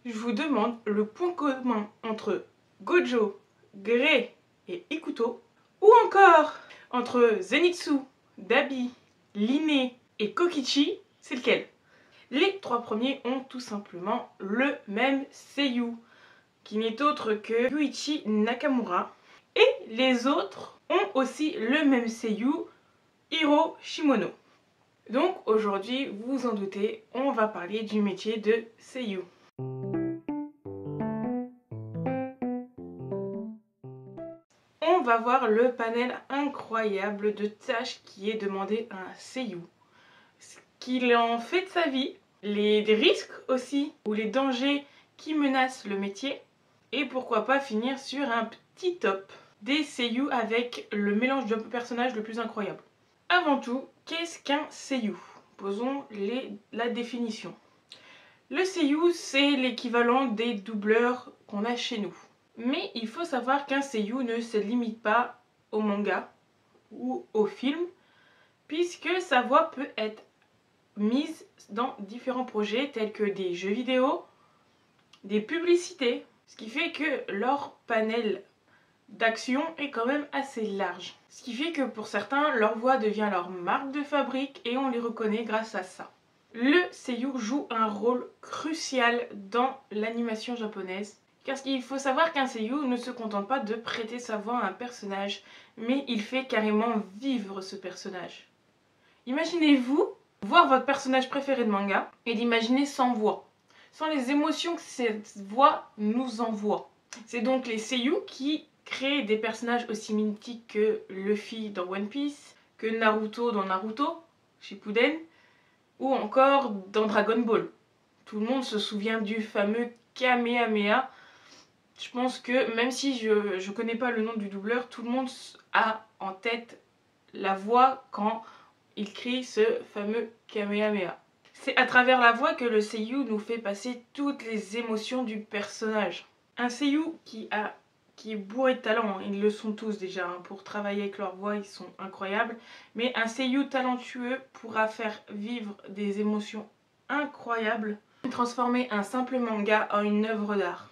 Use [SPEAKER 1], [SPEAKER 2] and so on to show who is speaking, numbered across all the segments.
[SPEAKER 1] je vous demande le point commun entre Gojo, Grey et Ikuto, ou encore entre Zenitsu, Dabi, Line et Kokichi, c'est lequel? Les trois premiers ont tout simplement le même seiyuu, qui n'est autre que Yuichi Nakamura, et les autres ont aussi le même seiyuu, Hiro Shimono. Donc aujourd'hui, vous vous en doutez, on va parler du métier de seiyuu. On va voir le panel incroyable de tâches qui est demandé à un seiyuu. Ce qu'il en fait de sa vie, les risques aussi, ou les dangers qui menacent le métier, et pourquoi pas finir sur un petit top des seiyuu avec le mélange de personnages le plus incroyable. Avant tout, qu'est-ce qu'un seiyuu? Posons la définition. Le seiyuu, c'est l'équivalent des doubleurs qu'on a chez nous. Mais il faut savoir qu'un seiyuu ne se limite pas au manga ou au film, puisque sa voix peut être mise dans différents projets tels que des jeux vidéo, des publicités, ce qui fait que leur panel d'action est quand même assez large. Ce qui fait que pour certains, leur voix devient leur marque de fabrique et on les reconnaît grâce à ça. Le seiyuu joue un rôle crucial dans l'animation japonaise, car il faut savoir qu'un seiyuu ne se contente pas de prêter sa voix à un personnage, mais il fait carrément vivre ce personnage. Imaginez-vous voir votre personnage préféré de manga et l'imaginer sans voix, sans les émotions que cette voix nous envoie. C'est donc les seiyuu qui créent des personnages aussi mythiques que Luffy dans One Piece, que Naruto dans Naruto, Shippuden, ou encore dans Dragon Ball. Tout le monde se souvient du fameux Kamehameha. Je pense que même si je connais pas le nom du doubleur, tout le monde a en tête la voix quand il crie ce fameux Kamehameha. C'est à travers la voix que le seiyuu nous fait passer toutes les émotions du personnage. Un seiyuu qui est bourré de talent, ils le sont tous déjà, pour travailler avec leur voix, ils sont incroyables. Mais un seiyuu talentueux pourra faire vivre des émotions incroyables, transformer un simple manga en une œuvre d'art.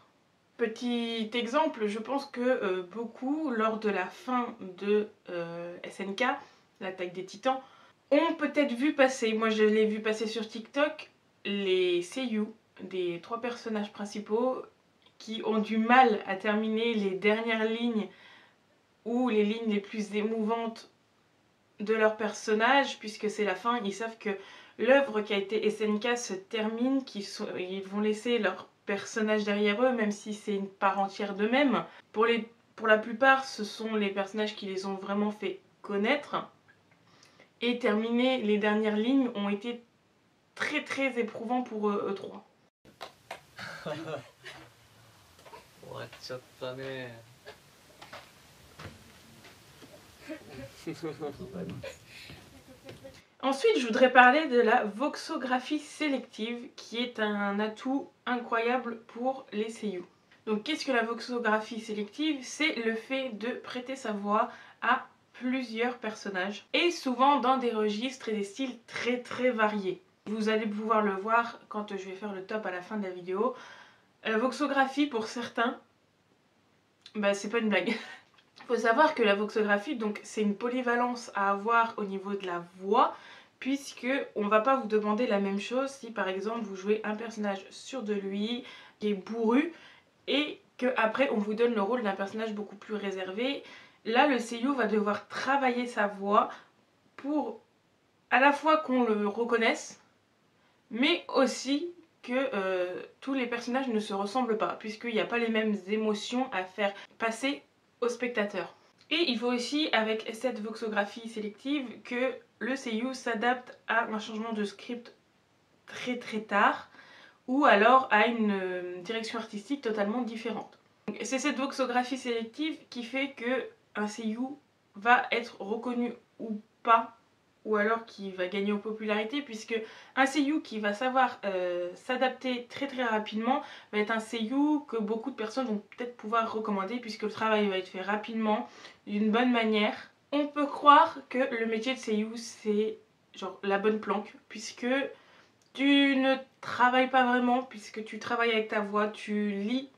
[SPEAKER 1] Petit exemple, je pense que beaucoup, lors de la fin de SNK, l'attaque des titans, ont peut-être vu passer, moi je l'ai vu passer sur TikTok, les seiyuu des trois personnages principaux qui ont du mal à terminer les dernières lignes ou les lignes les plus émouvantes de leur personnage, puisque c'est la fin, ils savent que l'œuvre qui a été SNK se termine, ils vont laisser leur personnage derrière eux, même si c'est une part entière d'eux-mêmes. Pour la plupart, ce sont les personnages qui les ont vraiment fait connaître. Et terminer les dernières lignes ont été très très éprouvants pour eux trois. Ensuite, je voudrais parler de la voxographie sélective, qui est un atout incroyable pour les seiyuu. Donc, qu'est-ce que la voxographie sélective? C'est le fait de prêter sa voix à plusieurs personnages, et souvent dans des registres et des styles très très variés. Vous allez pouvoir le voir quand je vais faire le top à la fin de la vidéo. La voxographie, pour certains, c'est pas une blague. Il faut savoir que la voxographie, donc, c'est une polyvalence à avoir au niveau de la voix, puisque on va pas vous demander la même chose si par exemple vous jouez un personnage sûr de lui, qui est bourru, et qu'après on vous donne le rôle d'un personnage beaucoup plus réservé. Là, le seiyuu va devoir travailler sa voix pour à la fois qu'on le reconnaisse, mais aussi que tous les personnages ne se ressemblent pas, puisqu'il n'y a pas les mêmes émotions à faire passer au spectateur. Et il faut aussi, avec cette voxographie sélective, que le seiyuu s'adapte à un changement de script très très tard, ou alors à une direction artistique totalement différente. C'est cette voxographie sélective qui fait que un seiyuu va être reconnu ou pas, ou alors qui va gagner en popularité, puisque un seiyuu qui va savoir s'adapter très très rapidement va être un seiyuu que beaucoup de personnes vont peut-être pouvoir recommander, puisque le travail va être fait rapidement, d'une bonne manière. On peut croire que le métier de seiyuu c'est genre la bonne planque, puisque Tu ne travailles pas vraiment puisque tu travailles avec ta voix, tu lis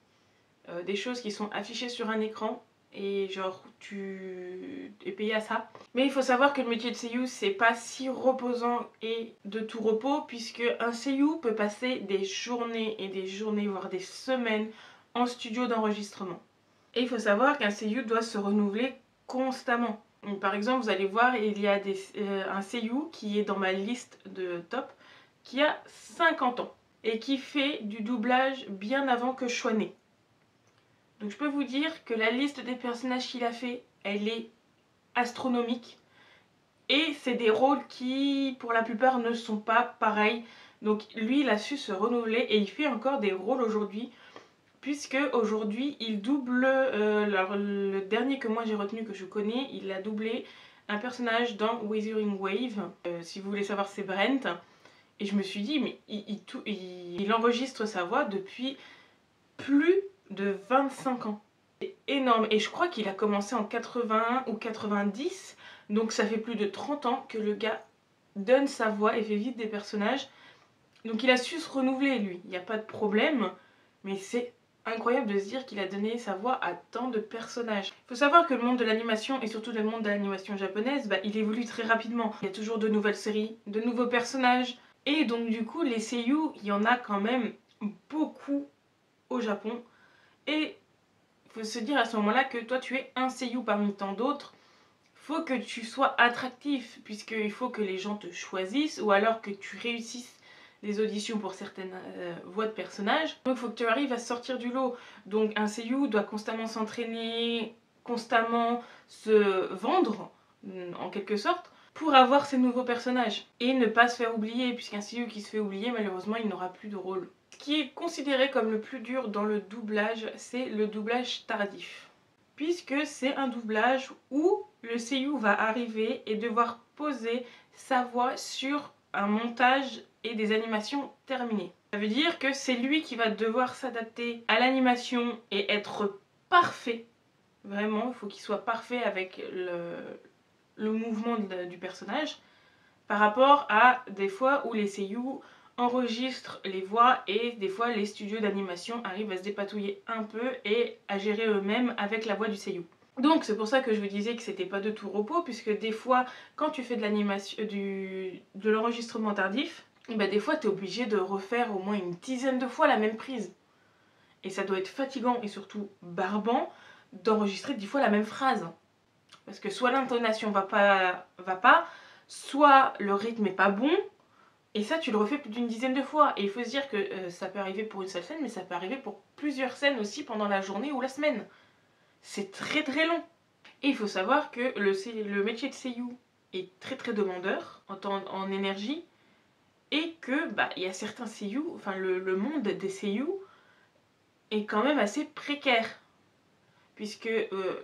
[SPEAKER 1] des choses qui sont affichées sur un écran et genre tu es payé à ça. Mais il faut savoir que le métier de seiyuu c'est pas si reposant et de tout repos, puisque un seiyuu peut passer des journées et des journées, voire des semaines en studio d'enregistrement. Et il faut savoir qu'un seiyuu doit se renouveler constamment. Donc, par exemple, vous allez voir, il y a un seiyuu qui est dans ma liste de top qui a 50 ans et qui fait du doublage bien avant que je sois née. Donc je peux vous dire que la liste des personnages qu'il a fait, elle est astronomique. Et c'est des rôles qui, pour la plupart, ne sont pas pareils. Donc lui, il a su se renouveler et il fait encore des rôles aujourd'hui. Puisque aujourd'hui, il double, le dernier que moi j'ai retenu, que je connais, il a doublé un personnage dans Wuthering Wave. Si vous voulez savoir, c'est Brent. Et je me suis dit, mais il enregistre sa voix depuis plus de 25 ans. C'est énorme. Et je crois qu'il a commencé en 81 ou 90. Donc ça fait plus de 30 ans que le gars donne sa voix et fait vivre des personnages. Donc il a su se renouveler lui. Il n'y a pas de problème. Mais c'est incroyable de se dire qu'il a donné sa voix à tant de personnages. Il faut savoir que le monde de l'animation et surtout le monde de l'animation japonaise, il évolue très rapidement. Il y a toujours de nouvelles séries, de nouveaux personnages. Et donc du coup les seiyuu, il y en a quand même beaucoup au Japon. Et il faut se dire à ce moment-là que toi tu es un seiyuu parmi tant d'autres. Faut que tu sois attractif, puisqu'il faut que les gens te choisissent, ou alors que tu réussisses les auditions pour certaines voix de personnages. Donc il faut que tu arrives à sortir du lot. Donc un seiyuu doit constamment s'entraîner, constamment se vendre, en quelque sorte, pour avoir ces nouveaux personnages. Et ne pas se faire oublier, puisqu'un seiyuu qui se fait oublier, malheureusement, il n'aura plus de rôle. Ce qui est considéré comme le plus dur dans le doublage, c'est le doublage tardif. Puisque c'est un doublage où le seiyuu va arriver et devoir poser sa voix sur un montage et des animations terminées. Ça veut dire que c'est lui qui va devoir s'adapter à l'animation et être parfait. Vraiment, il faut qu'il soit parfait avec le mouvement du personnage, par rapport à des fois où les seiyuu enregistrent les voix et des fois les studios d'animation arrivent à se dépatouiller un peu et à gérer eux-mêmes avec la voix du seiyuu. Donc c'est pour ça que je vous disais que c'était pas de tout repos, puisque des fois quand tu fais de l'animation, de l'enregistrement tardif, des fois tu es obligé de refaire au moins une dizaine de fois la même prise. Et ça doit être fatigant et surtout barbant d'enregistrer 10 fois la même phrase. Parce que soit l'intonation va pas, soit le rythme est pas bon, et ça tu le refais plus d'une dizaine de fois. Et il faut se dire que ça peut arriver pour une seule scène, mais ça peut arriver pour plusieurs scènes aussi pendant la journée ou la semaine. C'est très très long. Et il faut savoir que le métier de seiyuu est très très demandeur en énergie, et que il y a certains seiyuu, enfin le monde des seiyuu est quand même assez précaire. Puisque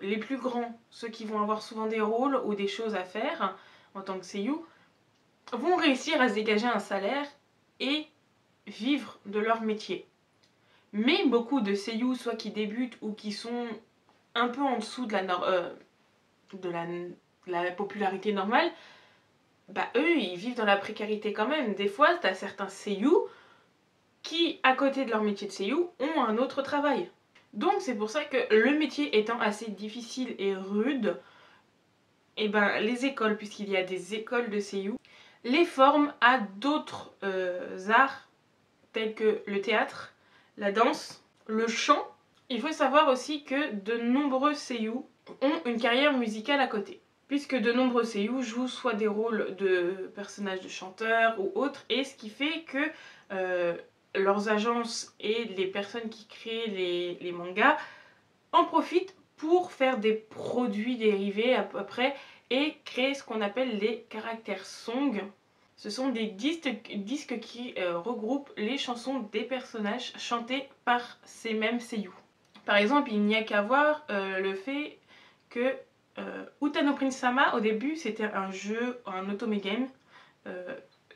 [SPEAKER 1] les plus grands, ceux qui vont avoir souvent des rôles ou des choses à faire en tant que seiyuu, vont réussir à se dégager un salaire et vivre de leur métier. Mais beaucoup de seiyuu, soit qui débutent ou qui sont un peu en dessous de la popularité normale, eux, ils vivent dans la précarité quand même. Des fois, tu as certains seiyuu qui, à côté de leur métier de seiyuu, ont un autre travail. Donc c'est pour ça que le métier étant assez difficile et rude, les écoles, puisqu'il y a des écoles de seiyuu, les forment à d'autres arts tels que le théâtre, la danse, le chant. Il faut savoir aussi que de nombreux seiyuu ont une carrière musicale à côté, puisque de nombreux seiyuu jouent soit des rôles de personnages de chanteurs ou autres, et ce qui fait que leurs agences et les personnes qui créent les mangas en profitent pour faire des produits dérivés à peu près et créer ce qu'on appelle les caractères songs. Ce sont des disques qui regroupent les chansons des personnages chantées par ces mêmes seiyuu. Par exemple, il n'y a qu'à voir le fait que Utano Prince Sama, au début, c'était un jeu, un otome game,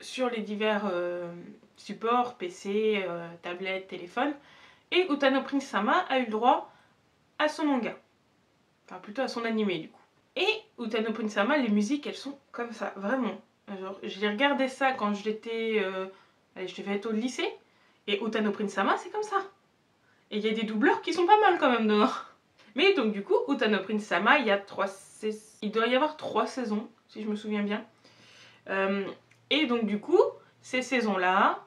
[SPEAKER 1] sur les divers supports, PC, tablette, téléphone. Et Utano Prince Sama a eu le droit à son manga. Enfin, plutôt à son animé, du coup. Et Utano Prince Sama, les musiques, elles sont comme ça, vraiment. Genre, j'ai regardé ça quand j'étais allez, je devais être au lycée. Et Utano Prince Sama, c'est comme ça. Et il y a des doubleurs qui sont pas mal quand même dedans. Mais donc du coup, Utano Prince Sama, il doit y avoir 3 saisons, si je me souviens bien. Et donc du coup, ces saisons-là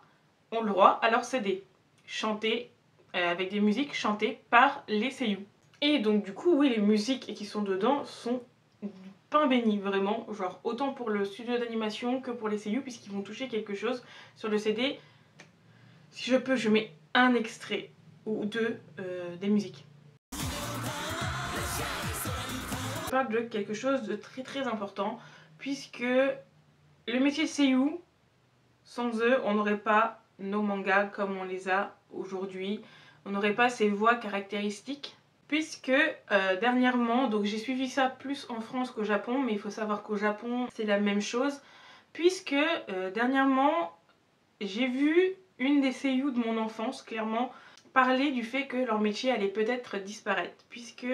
[SPEAKER 1] ont le droit à leur CD, chanté avec des musiques chantées par les seiyuu. Et donc du coup, oui, les musiques qui sont dedans sont du pain béni, vraiment. Genre autant pour le studio d'animation que pour les seiyuu, puisqu'ils vont toucher quelque chose sur le CD. Si je peux, je mets un extrait ou deux des musiques. Je parle de quelque chose de très très important, puisque le métier de seiyuu, sans eux, on n'aurait pas nos mangas comme on les a aujourd'hui. On n'aurait pas ces voix caractéristiques. Puisque dernièrement, donc j'ai suivi ça plus en France qu'au Japon, mais il faut savoir qu'au Japon c'est la même chose. Puisque dernièrement, j'ai vu une des seiyuu de mon enfance, clairement, parler du fait que leur métier allait peut-être disparaître. Puisque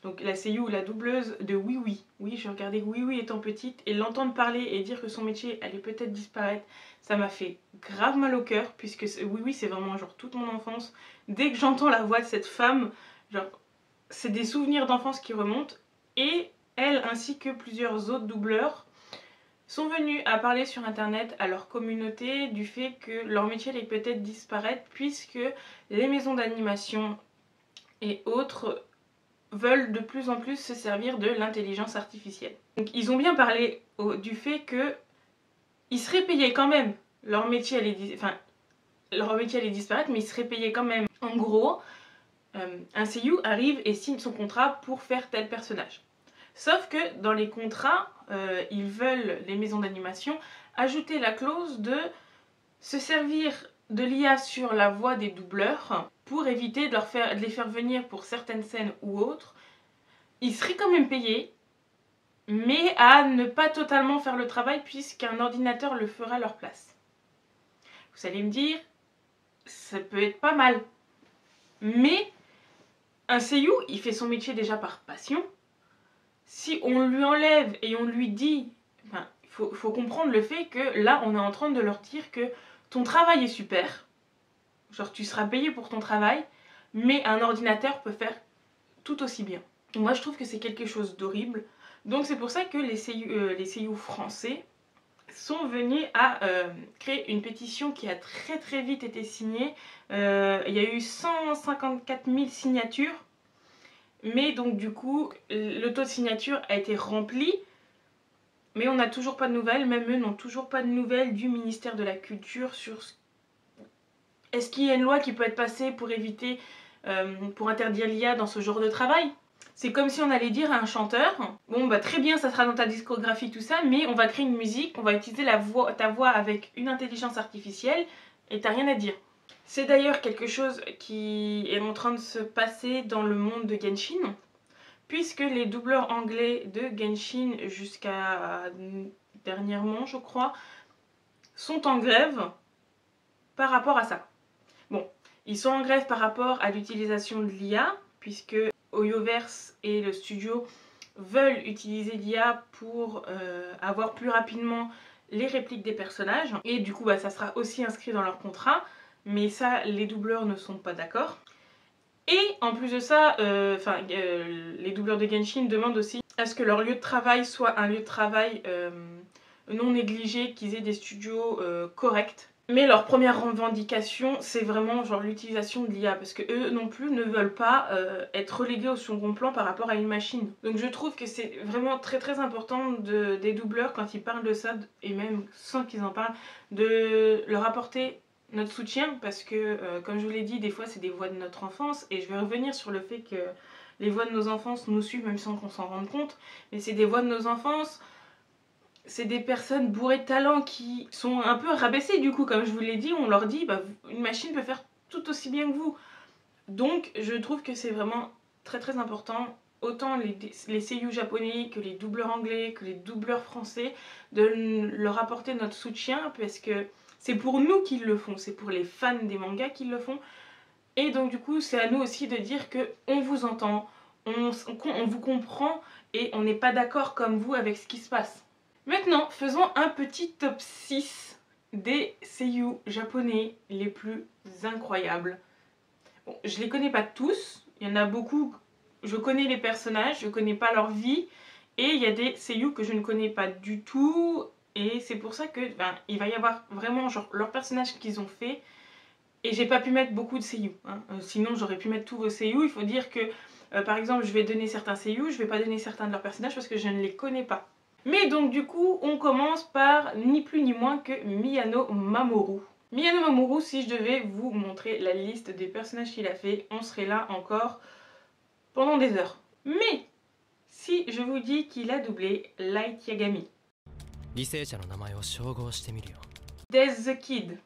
[SPEAKER 1] donc la seiyuu, la doubleuse de Oui Oui, oui, je regardais Oui Oui étant petite, et l'entendre parler et dire que son métier allait peut-être disparaître, ça m'a fait grave mal au cœur, puisque Oui Oui c'est vraiment genre toute mon enfance. Dès que j'entends la voix de cette femme, genre c'est des souvenirs d'enfance qui remontent, et elle ainsi que plusieurs autres doubleurs sont venus à parler sur internet à leur communauté du fait que leur métier allait peut-être disparaître, puisque les maisons d'animation et autres veulent de plus en plus se servir de l'intelligence artificielle. Donc ils ont bien parlé du fait que ils seraient payés quand même. Leur métier allait disparaître, mais ils seraient payés quand même. En gros, un seiyuu arrive et signe son contrat pour faire tel personnage. Sauf que dans les contrats, ils veulent, les maisons d'animation, ajouter la clause de se servir de l'IA sur la voix des doubleurs pour éviter de les faire venir pour certaines scènes ou autres. Ils seraient quand même payés, mais à ne pas totalement faire le travail puisqu'un ordinateur le fera à leur place. Vous allez me dire, ça peut être pas mal. Mais un seiyuu, il fait son métier déjà par passion. Si on lui enlève et on lui dit... Enfin, il faut comprendre le fait que là, on est en train de leur dire que ton travail est super. Genre, tu seras payé pour ton travail, mais un ordinateur peut faire tout aussi bien. Moi, je trouve que c'est quelque chose d'horrible. Donc, c'est pour ça que les seiyuu français sont venus à créer une pétition qui a très très vite été signée. Il y a eu 154 000 signatures. Mais donc du coup, le taux de signature a été rempli. Mais on n'a toujours pas de nouvelles. Même eux n'ont toujours pas de nouvelles du ministère de la Culture sur est-ce qu'il y a une loi qui peut être passée pour éviter, pour interdire l'IA dans ce genre de travail. C'est comme si on allait dire à un chanteur, bon bah très bien, ça sera dans ta discographie tout ça, mais on va créer une musique, on va utiliser ta voix avec une intelligence artificielle et t'as rien à dire. C'est d'ailleurs quelque chose qui est en train de se passer dans le monde de Genshin, puisque les doubleurs anglais de Genshin jusqu'à dernièrement je crois, sont en grève par rapport à ça. Bon, ils sont en grève par rapport à l'utilisation de l'IA, puisque Hoyoverse et le studio veulent utiliser l'IA pour avoir plus rapidement les répliques des personnages. Et du coup, bah, ça sera aussi inscrit dans leur contrat. Mais ça, les doubleurs ne sont pas d'accord. Et en plus de ça, les doubleurs de Genshin demandent aussi à ce que leur lieu de travail soit un lieu de travail non négligé, qu'ils aient des studios corrects. Mais leur première revendication, c'est vraiment genre l'utilisation de l'IA, parce que eux non plus ne veulent pas être relégués au second plan par rapport à une machine. Donc je trouve que c'est vraiment très très important des doubleurs, quand ils parlent de ça, et même sans qu'ils en parlent, de leur apporter notre soutien, parce que comme je vous l'ai dit, des fois c'est des voix de notre enfance, et je vais revenir sur le fait que les voix de nos enfances nous suivent même sans qu'on s'en rende compte, mais c'est des voix de nos enfances. C'est des personnes bourrées de talent qui sont un peu rabaissées du coup, comme je vous l'ai dit, on leur dit bah, une machine peut faire tout aussi bien que vous. Donc je trouve que c'est vraiment très très important, autant les seiyuu japonais que les doubleurs anglais, que les doubleurs français, de leur apporter notre soutien, parce que c'est pour nous qu'ils le font, c'est pour les fans des mangas qu'ils le font. Et donc du coup c'est à nous aussi de dire que on vous entend, on vous comprend et on n'est pas d'accord comme vous avec ce qui se passe. Maintenant, faisons un petit top 6 des seiyuu japonais les plus incroyables. Bon, je les connais pas tous, il y en a beaucoup, je connais les personnages, je connais pas leur vie, et il y a des seiyuu que je ne connais pas du tout, et c'est pour ça que il va y avoir vraiment genre leurs personnages qu'ils ont fait, et j'ai pas pu mettre beaucoup de seiyuu, hein. Sinon j'aurais pu mettre tous vos seiyuu. Il faut dire que par exemple je vais donner certains seiyuu, je vais pas donner certains de leurs personnages parce que je ne les connais pas. Mais donc du coup on commence par ni plus ni moins que Miyano Mamoru. Miyano Mamoru, si je devais vous montrer la liste des personnages qu'il a fait, on serait là encore pendant des heures. Mais si je vous dis qu'il a doublé Light Yagami, Death the Kid,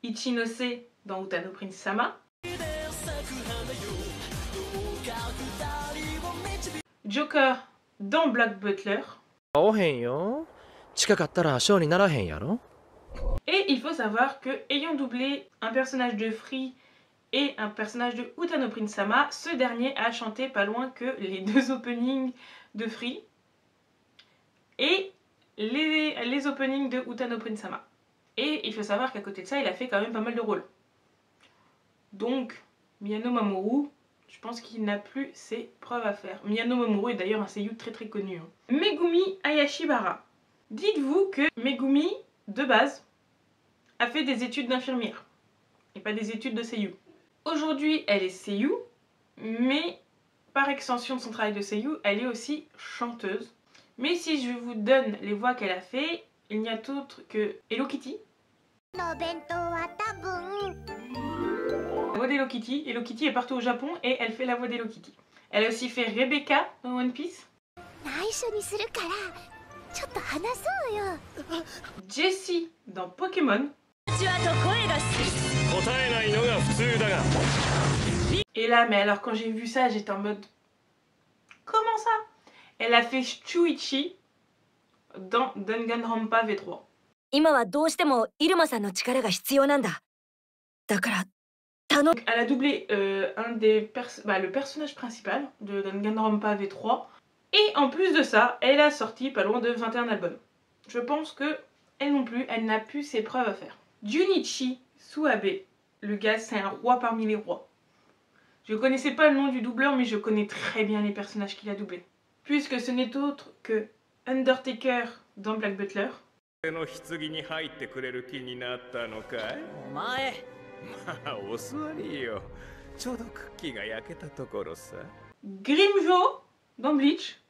[SPEAKER 1] Ichinose dans Utano Prince Sama, Joker dans Black Butler. Et il faut savoir que, ayant doublé un personnage de Free et un personnage de Utano Prince Sama, ce dernier a chanté pas loin que les deux openings de Free et les openings de Utano Prince Sama. Et il faut savoir qu'à côté de ça, il a fait quand même pas mal de rôles. Donc, Miyano Mamoru, je pense qu'il n'a plus ses preuves à faire. Miyano Mamoru est d'ailleurs un seiyuu très très connu, hein. Megumi Ayashibara. Dites-vous que Megumi, de base, a fait des études d'infirmière et pas des études de seiyuu. Aujourd'hui, elle est seiyuu, mais par extension de son travail de seiyuu, elle est aussi chanteuse. Mais si je vous donne les voix qu'elle a fait, il n'y a d'autre que Hello Kitty. La voix d'Hello Kitty. Hello Kitty est partout au Japon et elle fait la voix d'Hello Kitty. Elle a aussi fait Rebecca dans One Piece. Jessie dans Pokémon. Et là, mais alors quand j'ai vu ça, j'étais en mode... Comment ça? Elle a fait Shuichi dans Danganronpa V3. Donc, elle a doublé le personnage principal de Danganronpa V3. Et en plus de ça, elle a sorti pas loin de 21 albums. Je pense que elle non plus, elle n'a plus ses preuves à faire. Junichi Suabe, le gars c'est un roi parmi les rois. Je ne connaissais pas le nom du doubleur, mais je connais très bien les personnages qu'il a doublés. Puisque ce n'est autre que Undertaker dans Black Butler. Grimjo dans Bleach.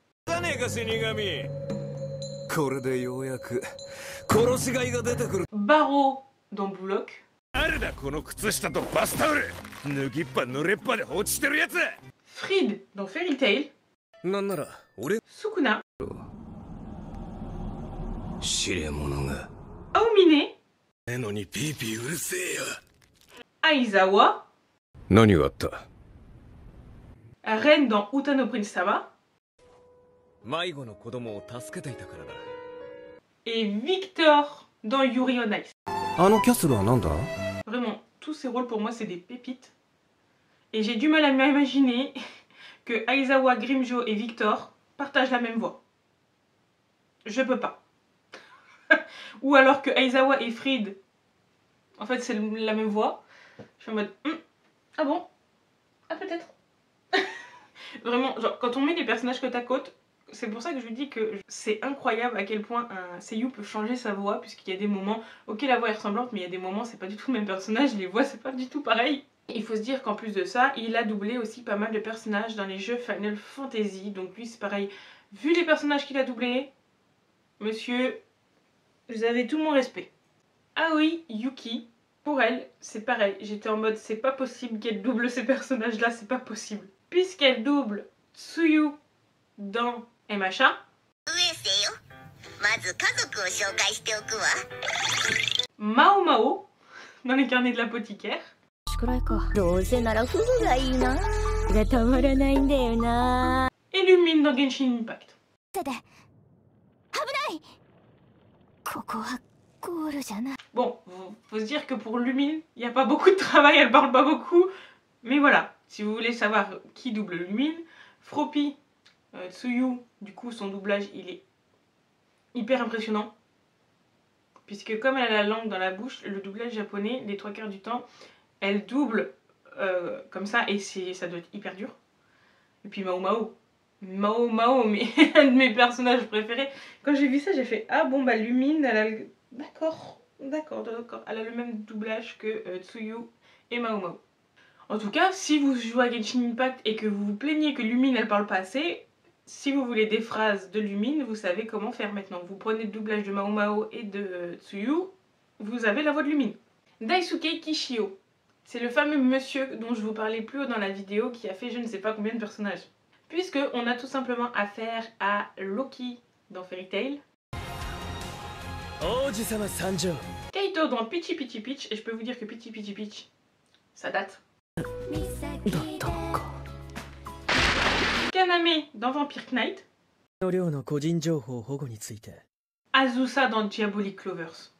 [SPEAKER 1] Barreau dans Blue Lock. Fried dans Fairy Tail. Sukuna. Aomine. Aizawa. Ren dans Utano Prince Sama. Et Victor dans Yuri on Ice. Vraiment, tous ces rôles pour moi c'est des pépites. Et j'ai du mal à m'imaginer que Aizawa, Grimjo et Victor partagent la même voix. Je peux pas. Ou alors que Aizawa et Fried, en fait c'est la même voix. Je suis en mode, ah bon? Ah peut-être. Vraiment, genre quand on met les personnages côte à côte, c'est pour ça que je vous dis que c'est incroyable à quel point un seiyuu peut changer sa voix, puisqu'il y a des moments, ok la voix est ressemblante, mais il y a des moments c'est pas du tout le même personnage, les voix c'est pas du tout pareil. Il faut se dire qu'en plus de ça, il a doublé aussi pas mal de personnages dans les jeux Final Fantasy, donc lui c'est pareil. Vu les personnages qu'il a doublés, monsieur, vous avez tout mon respect. Aoi Yuki, pour elle, c'est pareil, j'étais en mode c'est pas possible qu'elle double ces personnages là, c'est pas possible. Puisqu'elle double Tsuyu dans MHA, Mao Mao dans les carnets de l'apothicaire, et Lumine dans Genshin Impact. Bon, faut se dire que pour Lumine, il n'y a pas beaucoup de travail, elle parle pas beaucoup. Mais voilà, si vous voulez savoir qui double Lumine, Froppy Tsuyu, du coup, son doublage, il est hyper impressionnant. Puisque comme elle a la langue dans la bouche, le doublage japonais, les 3/4 du temps, elle double comme ça et ça doit être hyper dur. Et puis Mao Mao. Mao Mao, mais un de mes personnages préférés. Quand j'ai vu ça, j'ai fait ah bon bah Lumine, elle a le... D'accord. Elle a le même doublage que Tsuyu et Mao Mao. En tout cas, si vous jouez à Genshin Impact et que vous vous plaignez que Lumine elle parle pas assez, si vous voulez des phrases de Lumine, vous savez comment faire maintenant. Vous prenez le doublage de Mao Mao et de Tsuyu, vous avez la voix de Lumine. Daisuke Kishio, c'est le fameux monsieur dont je vous parlais plus haut dans la vidéo qui a fait je ne sais pas combien de personnages. Puisque on a tout simplement affaire à Loki dans Fairy Tail, Kaito dans Peachy Peachy Peach, et je peux vous dire que Peachy Peachy Peach, ça date. Kaname dans Vampire Knight, Azusa dans Diabolic Clovers.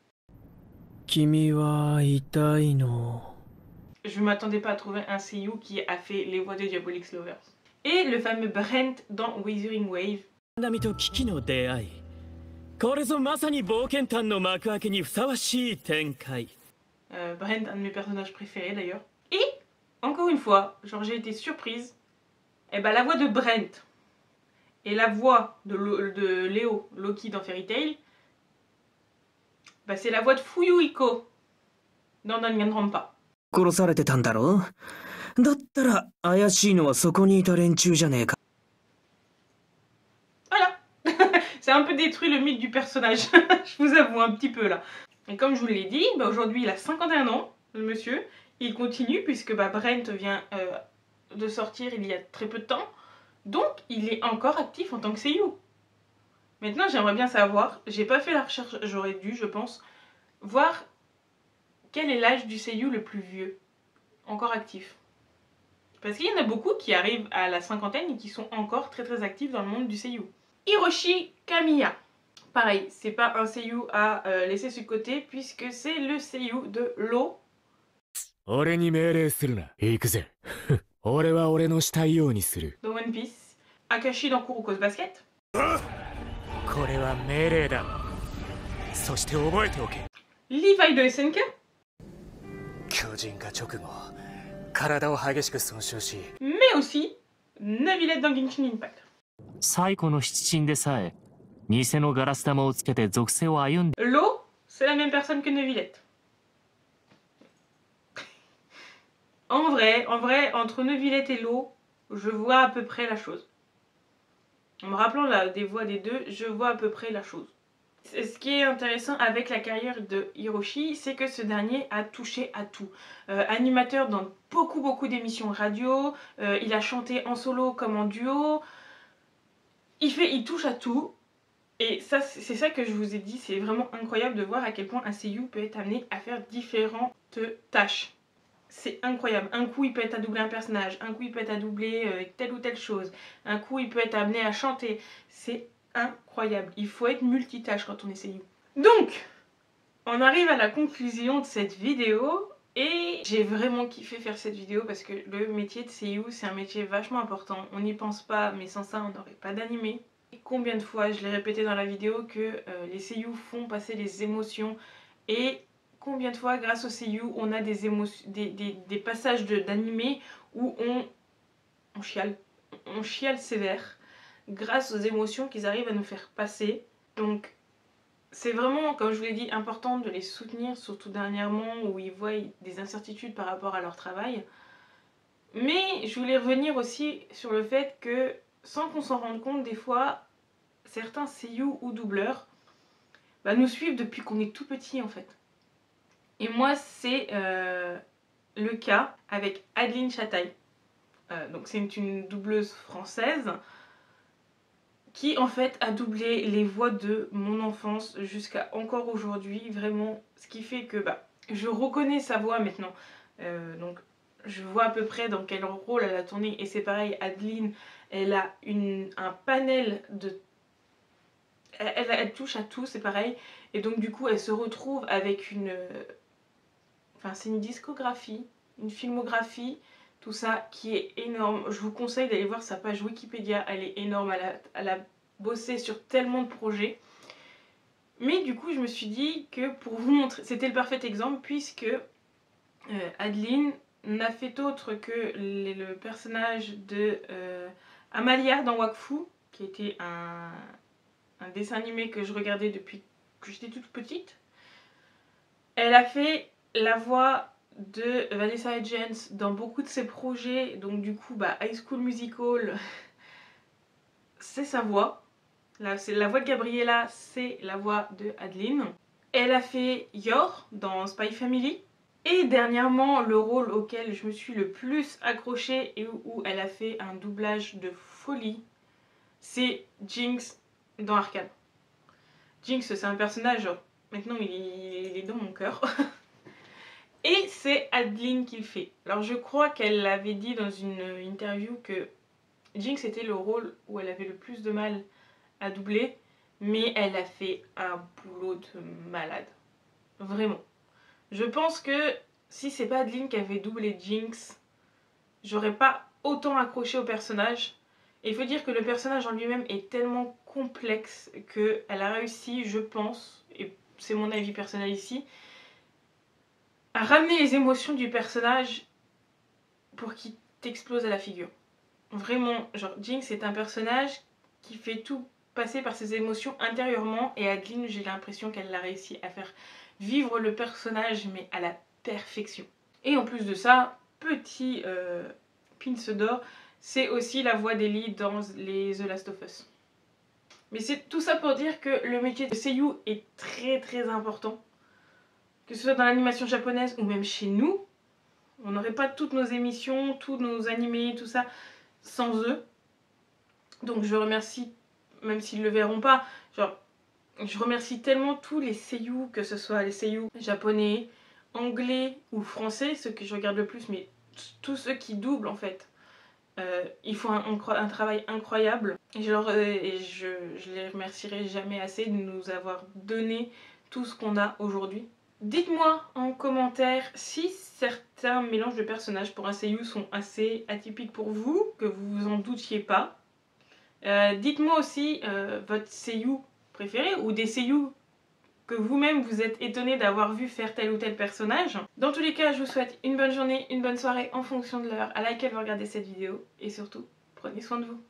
[SPEAKER 1] Je m'attendais pas à trouver un seiyuu qui a fait les voix de Diabolic Clovers. Et le fameux Brent dans Wuthering Wave. Brent, un de mes personnages préférés d'ailleurs. Et, encore une fois, genre j'ai été surprise, et ben la voix de Brent et la voix de Léo, Loki dans Fairy Tail, bah c'est la voix de Fuyuhiko dans Danganronpa. Voilà. C'est un peu détruit le mythe du personnage, je vous avoue un petit peu là. Et comme je vous l'ai dit, bah aujourd'hui il a 51 ans, le monsieur. Il continue puisque bah, Brent vient de sortir il y a très peu de temps. Donc il est encore actif en tant que seiyuu. Maintenant j'aimerais bien savoir, j'ai pas fait la recherche, j'aurais dû je pense, voir quel est l'âge du seiyuu le plus vieux, encore actif. Parce qu'il y en a beaucoup qui arrivent à la cinquantaine et qui sont encore très actifs dans le monde du seiyuu. Hiroshi Kamiya. Pareil, c'est pas un seiyuu à laisser sur le côté puisque c'est le seiyuu de Law. De One Piece. Akashi dans Kuroko's Basket. Levi de SNK. Mais aussi Neuvillette dans Genshin Impact. Law, c'est la même personne que Neuvillette. En vrai, entre Neuvillette et Law, je vois à peu près la chose. En me rappelant des voix des deux, je vois à peu près la chose. Ce qui est intéressant avec la carrière de Hiroshi, c'est que ce dernier a touché à tout. Animateur dans beaucoup d'émissions radio, il a chanté en solo comme en duo, il touche à tout. Et ça, c'est ça que je vous ai dit, c'est vraiment incroyable de voir à quel point un seiyuu peut être amené à faire différentes tâches. C'est incroyable. Un coup, il peut être à doubler un personnage, un coup, il peut être à doubler telle ou telle chose, un coup, il peut être amené à chanter. C'est incroyable. Il faut être multitâche quand on est seiyuu. Donc, on arrive à la conclusion de cette vidéo et j'ai vraiment kiffé faire cette vidéo parce que le métier de seiyuu, c'est un métier vachement important. On n'y pense pas, mais sans ça, on n'aurait pas d'animé. Combien de fois, je l'ai répété dans la vidéo, que les seiyuu font passer les émotions et combien de fois, grâce aux seiyuu, on a des passages d'animé où on chiale. On chiale sévère grâce aux émotions qu'ils arrivent à nous faire passer. Donc, c'est vraiment, comme je vous l'ai dit, important de les soutenir, surtout dernièrement où ils voient des incertitudes par rapport à leur travail. Mais je voulais revenir aussi sur le fait que, sans qu'on s'en rende compte, des fois, certains seiyuu ou doubleurs nous suivent depuis qu'on est tout petit en fait. Et moi, c'est le cas avec Adeline Chataille. Donc c'est une doubleuse française qui en fait a doublé les voix de mon enfance jusqu'à encore aujourd'hui. Vraiment, ce qui fait que je reconnais sa voix maintenant. Donc je vois à peu près dans quel rôle elle a tourné. Et c'est pareil, Adeline, elle a un panel de... Elle touche à tout, c'est pareil. Et donc du coup, elle se retrouve avec une... Enfin, c'est une discographie, une filmographie tout ça, qui est énorme. Je vous conseille d'aller voir sa page Wikipédia, elle est énorme, elle a bossé sur tellement de projets. Mais du coup, je me suis dit que pour vous montrer, c'était le parfait exemple, puisque Adeline n'a fait autre que le personnage de Amalia dans Wakfu, qui était un dessin animé que je regardais depuis que j'étais toute petite. Elle a fait la voix de Vanessa Hudgens dans beaucoup de ses projets, donc du coup High School Musical, c'est sa voix. Là, c'est la voix de Gabriella, c'est la voix de Adeline. Elle a fait Yor dans Spy Family. Et dernièrement, le rôle auquel je me suis le plus accrochée et où elle a fait un doublage de folie, c'est Jinx dans Arcane. Jinx, c'est un personnage, maintenant il est dans mon cœur. Et c'est Adeline qui le fait. Alors je crois qu'elle avait dit dans une interview que Jinx était le rôle où elle avait le plus de mal à doubler, mais elle a fait un boulot de malade. Vraiment. Je pense que si c'est pas Adeline qui avait doublé Jinx, j'aurais pas autant accroché au personnage. Et il faut dire que le personnage en lui-même est tellement complexe qu'elle a réussi, je pense, et c'est mon avis personnel ici, à ramener les émotions du personnage pour qu'il t'explose à la figure. Vraiment, genre Jinx est un personnage qui fait tout passer par ses émotions intérieurement, et Adeline, j'ai l'impression qu'elle a réussi à faire vivre le personnage mais à la perfection. Et en plus de ça, petit pince d'or, c'est aussi la voix d'Ellie dans les The Last of Us. Mais c'est tout ça pour dire que le métier de seiyuu est très important. Que ce soit dans l'animation japonaise ou même chez nous, on n'aurait pas toutes nos émissions, tous nos animés, tout ça, sans eux. Donc je remercie, même s'ils ne le verront pas, genre, je remercie tellement tous les seiyuu, que ce soit les seiyuu japonais, anglais ou français, ceux que je regarde le plus, mais tous ceux qui doublent en fait. Ils font un travail incroyable et je les remercierai jamais assez de nous avoir donné tout ce qu'on a aujourd'hui. Dites-moi en commentaire si certains mélanges de personnages pour un seiyuu sont assez atypiques pour vous, que vous vous en doutiez pas. Dites-moi aussi votre seiyuu préféré ou des seiyuu que vous-même vous êtes étonné d'avoir vu faire tel ou tel personnage. Dans tous les cas, je vous souhaite une bonne journée, une bonne soirée en fonction de l'heure à laquelle vous regardez cette vidéo. Et surtout, prenez soin de vous.